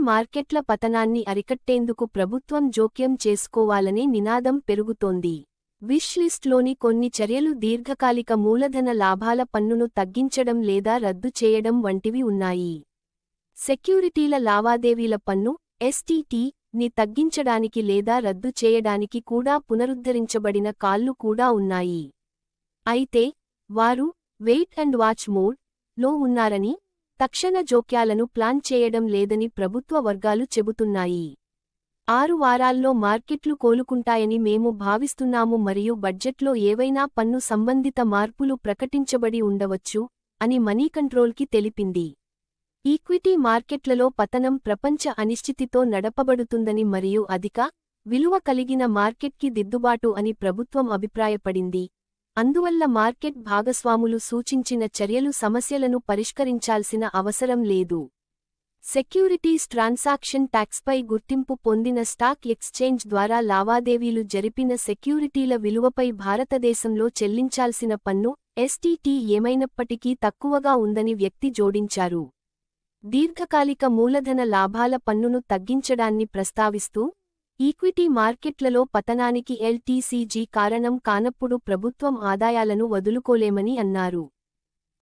మార్కెట్ల పతనాన్ని అరికట్టేందుకు ప్రభుత్వం జోక్యం చేసుకోవాలనే నినాదం పెరుగుతోంది. విష్ లిస్ట్లోని కొన్ని చర్యలు దీర్ఘకాలిక మూలధన లాభాల పన్నును తగ్గించడం లేదా రద్దు చేయడం వంటివి ఉన్నాయి. సెక్యూరిటీల లావాదేవీల పన్ను (ఎస్టీటీ) ని తగ్గించడానికి లేదా రద్దు చేయడానికి కూడా పునరుద్ధరించబడిన కాళ్లు కూడా ఉన్నాయి. అయితే వారు వెయిట్ అండ్ వాచ్ మోడ్ లో ఉన్నారని, తక్షణ జోక్యాలను ప్లాన్ చేయడం లేదని ప్రభుత్వ వర్గాలు చెబుతున్నాయి. 6 వారాల్లో మార్కెట్లు కోలుకుంటాయని మేము భావిస్తున్నాము మరియు బడ్జెట్లో ఏవైనా పన్ను సంబంధిత మార్పులు ప్రకటించబడి ఉండవచ్చు అని మనీ కంట్రోల్కి తెలిపింది. ఈక్విటీ మార్కెట్లలో పతనం ప్రపంచ అనిశ్చితితో నడపబడుతుందని మరియు అధిక విలువ కలిగిన మార్కెట్కి దిద్దుబాటు అని ప్రభుత్వం అభిప్రాయపడింది. అందువల్ల మార్కెట్ భాగస్వాములు సూచించిన చర్యలు సమస్యలను పరిష్కరించాల్సిన అవసరం లేదు. సెక్యూరిటీస్ ట్రాన్సాక్షన్ ట్యాక్స్పై గుర్తింపు పొందిన స్టాక్ ఎక్స్చేంజ్ ద్వారా లావాదేవీలు జరిపిన సెక్యూరిటీల విలువపై భారతదేశంలో చెల్లించాల్సిన పన్ను (ఎస్టీటీ) ఏమైనప్పటికీ తక్కువగా ఉందని వ్యక్తి జోడించారు. దీర్ఘకాలిక మూలధన లాభాల పన్నును తగ్గించడాన్ని ప్రస్తావిస్తూ, ఈక్విటీ మార్కెట్లలో పతనానికి ఎల్టీసీజీ కారణం కానప్పుడు ప్రభుత్వం ఆదాయాలను వదులుకోలేమని అన్నారు.